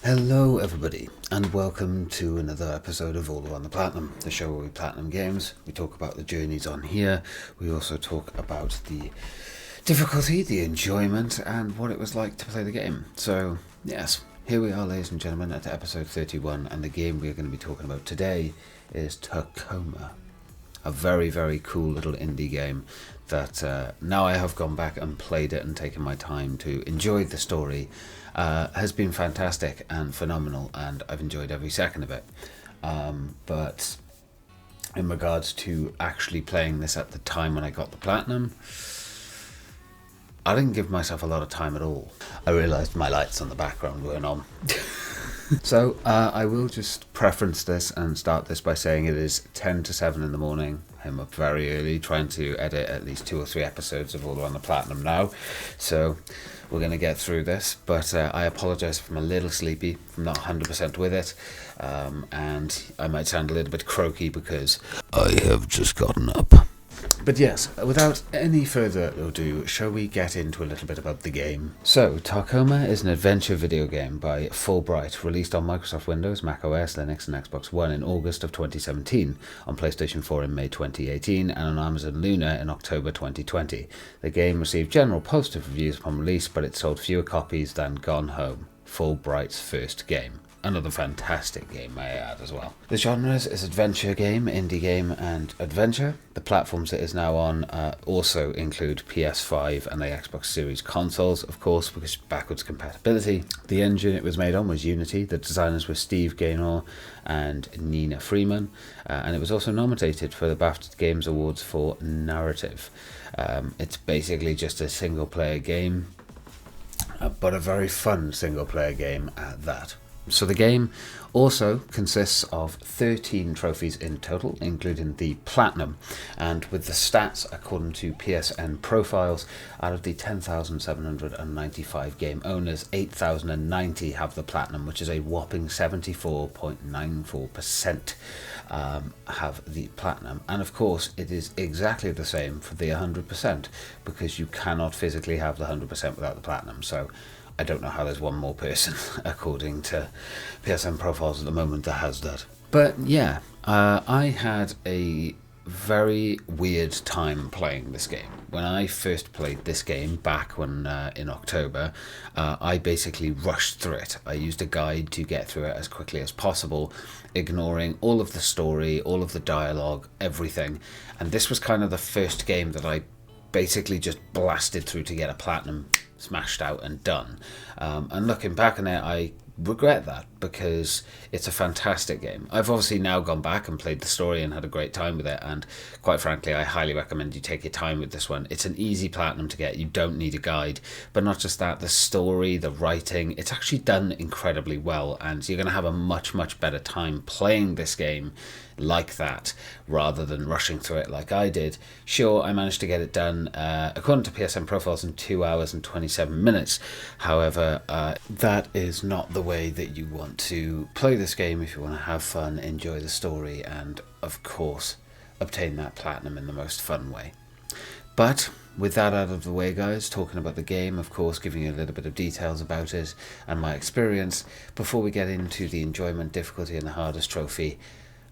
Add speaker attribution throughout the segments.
Speaker 1: Hello everybody, and welcome to another episode of All Around the Platinum, the show where we platinum games. We talk about the journeys on here, we also talk about the difficulty, the enjoyment, and what it was like to play the game. So, yes, here we are, ladies and gentlemen, at episode 31, and the game we're going to be talking about today is Tacoma. A very, very cool little indie game that now I have gone back and played it and taken my time to enjoy the story. Has been fantastic and phenomenal, and I've enjoyed every second of it. But in regards to actually playing this at the time when I got the platinum, I didn't give myself a lot of time at all. I realised my lights on the background weren't on. So I will just preference this and start this by saying it is 10 to 7 in the morning. I'm up very early trying to edit at least 2 or 3 episodes of All Around the Platinum now. So we're going to get through this, but I apologise if I'm a little sleepy, if I'm not 100% with it, and I might sound a little bit croaky because I have just gotten up. But yes, without any further ado, shall we get into a little bit about the game? So, Tacoma is an adventure video game by Fulbright, released on Microsoft Windows, Mac OS, Linux and Xbox One in August of 2017, on PlayStation 4 in May 2018, and on Amazon Luna in October 2020. The game received general positive reviews upon release, but it sold fewer copies than Gone Home, Fulbright's first game. Another fantastic game, may I add, as well. The genres is adventure game, indie game, and adventure. The platforms it is now on also include PS5 and the Xbox Series consoles, of course, because backwards compatibility. The engine it was made on was Unity. The designers were Steve Gaynor and Nina Freeman, and it was also nominated for the BAFTA Games Awards for Narrative. It's basically just a single-player game, but a very fun single-player game at that. So the game also consists of 13 trophies in total, including the Platinum, and with the stats according to PSN profiles, out of the 10,795 game owners, 8,090 have the Platinum, which is a whopping 74.94% have the Platinum. And of course it is exactly the same for the 100%, because you cannot physically have the 100% without the Platinum. So I don't know how there's one more person, according to PSN profiles at the moment, that has that. But yeah, I had a very weird time playing this game. When I first played this game back when in October, I basically rushed through it. I used a guide to get through it as quickly as possible, ignoring all of the story, all of the dialogue, everything. And this was kind of the first game that I basically just blasted through to get a platinum smashed out and done. And looking back on it, I regret that, because it's a fantastic game. I've obviously now gone back and played the story and had a great time with it, and quite frankly I highly recommend you take your time with this one. It's an easy platinum to get, you don't need a guide. But not just that, the story, the writing, it's actually done incredibly well, and you're going to have a much better time playing this game like that rather than rushing through it like I did. Sure, I managed to get it done according to PSN profiles in 2 hours and 27 minutes. However, that is not the way that you want to play this game if you want to have fun, enjoy the story, and of course obtain that platinum in the most fun way. But with that out of the way, guys, talking about the game, of course, giving you a little bit of details about it and my experience, before we get into the enjoyment, difficulty, and the hardest trophy,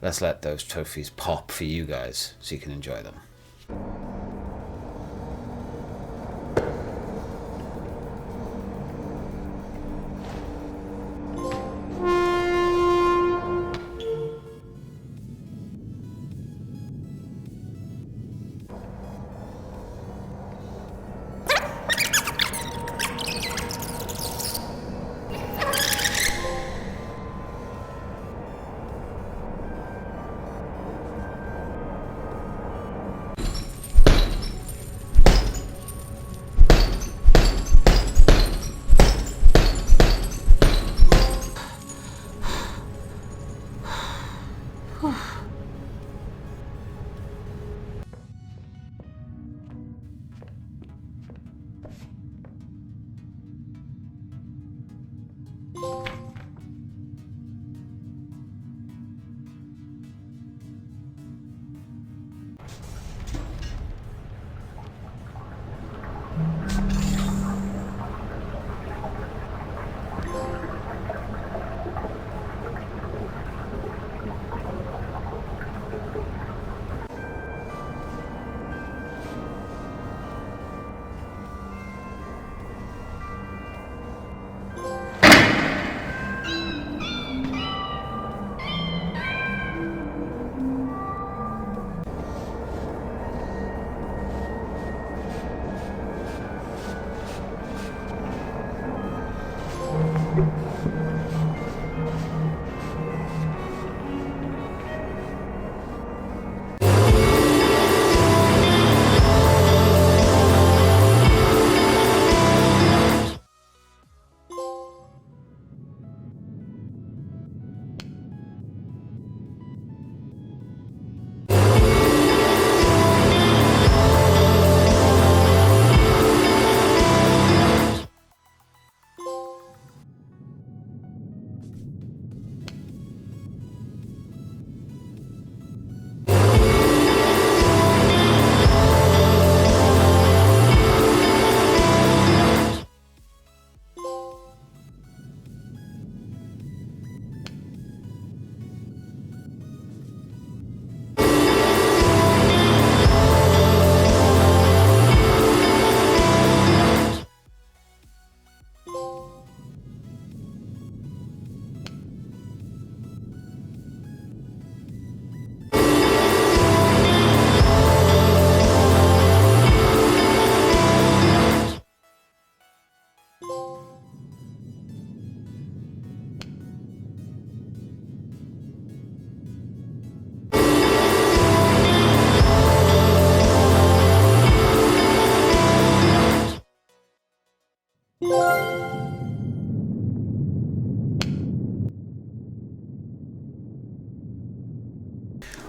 Speaker 1: let's let those trophies pop for you guys so you can enjoy them.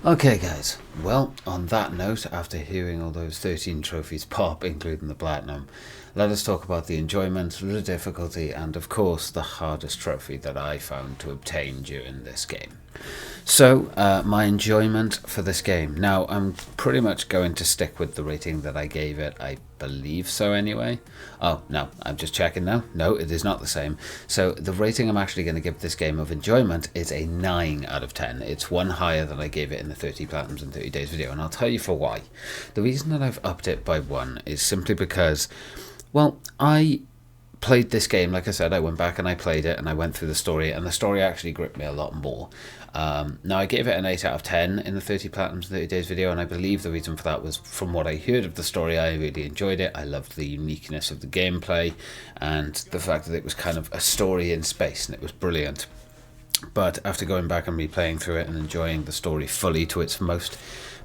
Speaker 1: Okay guys, well, on that note, after hearing all those 13 trophies pop, including the platinum, let us talk about the enjoyment, the difficulty, and of course the hardest trophy that I found to obtain during this game. So, my enjoyment for this game. Now, I'm pretty much going to stick with the rating that I gave it. I believe so anyway. Oh, no, I'm just checking now. No, it is not the same. So, the rating I'm actually going to give this game of enjoyment is a 9 out of 10. It's one higher than I gave it in the 30 Platinums in 30 Days video, and I'll tell you for why. The reason that I've upped it by 1 is simply because, well, I played this game, like I said, I went back and I played it and I went through the story, and the story actually gripped me a lot more. Now, I gave it an 8 out of 10 in the 30 Platinums 30 Days video, and I believe the reason for that was from what I heard of the story. I really enjoyed it. I loved the uniqueness of the gameplay and the fact that it was kind of a story in space, and it was brilliant. But after going back and replaying through it and enjoying the story fully to its most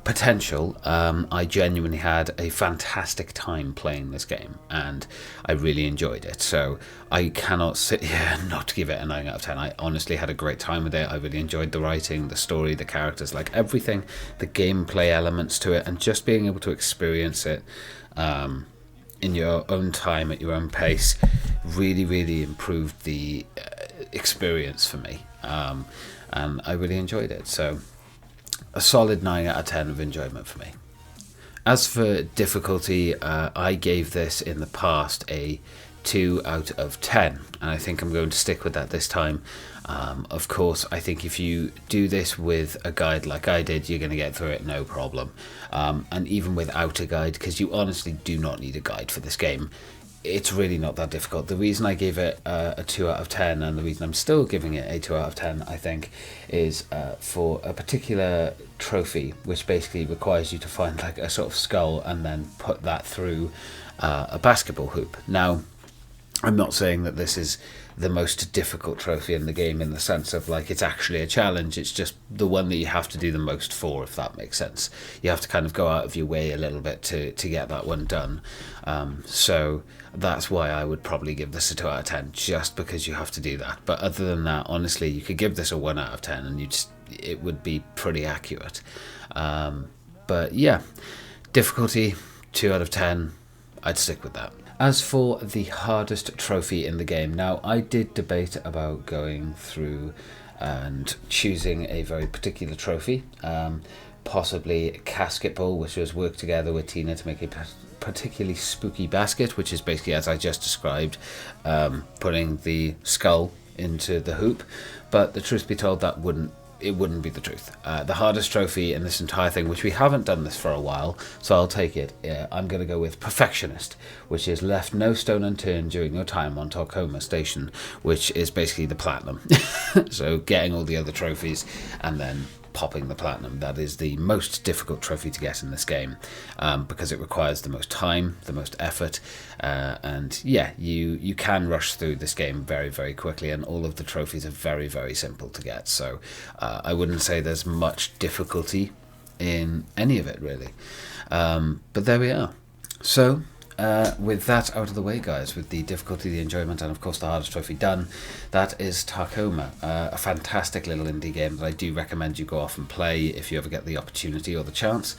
Speaker 1: potential, I genuinely had a fantastic time playing this game, and I really enjoyed it. So I cannot sit here and not give it a 9 out of 10. I honestly had a great time with it. I really enjoyed the writing, the story, the characters, like everything, the gameplay elements to it, and just being able to experience it in your own time, at your own pace, really improved the experience for me, and I really enjoyed it. So a solid 9 out of 10 of enjoyment for me. As for difficulty, I gave this in the past a 2 out of 10, and I think I'm going to stick with that this time. Of course, I think if you do this with a guide like I did, you're going to get through it no problem. And even without a guide, because you honestly do not need a guide for this game, it's really not that difficult. The reason I gave it a 2 out of 10, and the reason I'm still giving it a 2 out of 10, I think, is for a particular trophy, which basically requires you to find like a sort of skull and then put that through a basketball hoop. Now, I'm not saying that this is the most difficult trophy in the game in the sense of like it's actually a challenge. It's just the one that you have to do the most for, if that makes sense. You have to kind of go out of your way a little bit to get that one done. So that's why I would probably give this a 2 out of 10, just because you have to do that. But other than that, honestly, you could give this a 1 out of 10 and it would be pretty accurate. But yeah, difficulty 2 out of 10, I'd stick with that. As for the hardest trophy in the game, now I did debate about going through and choosing a very particular trophy, possibly Casket Bowl, which was work together with Tina to make a particularly spooky basket, which is basically, as I just described, putting the skull into the hoop. But the truth be told, it wouldn't be the truth. The hardest trophy in this entire thing, which we haven't done this for a while, so I'll take it. I'm going to go with Perfectionist, which is left no stone unturned during your time on Tacoma Station, which is basically the platinum. So getting all the other trophies and then popping the platinum. That is the most difficult trophy to get in this game, because it requires the most time, the most effort, and yeah, you can rush through this game very quickly, and all of the trophies are very simple to get. So I wouldn't say there's much difficulty in any of it really, but there we are. So with that out of the way, guys, with the difficulty, the enjoyment, and of course the hardest trophy done, that is Tacoma, a fantastic little indie game that I do recommend you go off and play if you ever get the opportunity or the chance.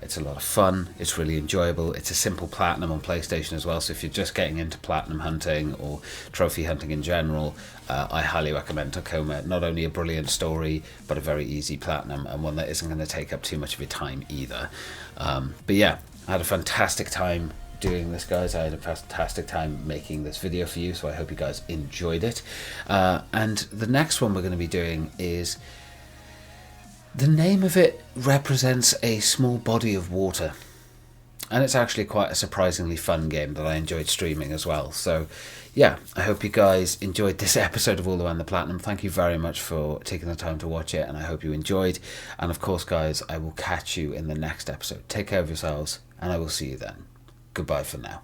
Speaker 1: It's a lot of fun, it's really enjoyable, it's a simple platinum on PlayStation as well, so if you're just getting into platinum hunting or trophy hunting in general, I highly recommend Tacoma. Not only a brilliant story, but a very easy platinum, and one that isn't going to take up too much of your time either. But yeah, I had a fantastic time doing this, guys. I had a fantastic time making this video for you, so I hope you guys enjoyed it. And the next one we're going to be doing is, the name of it represents a small body of water, and it's actually quite a surprisingly fun game that I enjoyed streaming as well. So yeah, I hope you guys enjoyed this episode of All Around the Platinum. Thank you very much for taking the time to watch it, and I hope you enjoyed. And of course, guys, I will catch you in the next episode. Take care of yourselves, and I will see you then. Goodbye for now.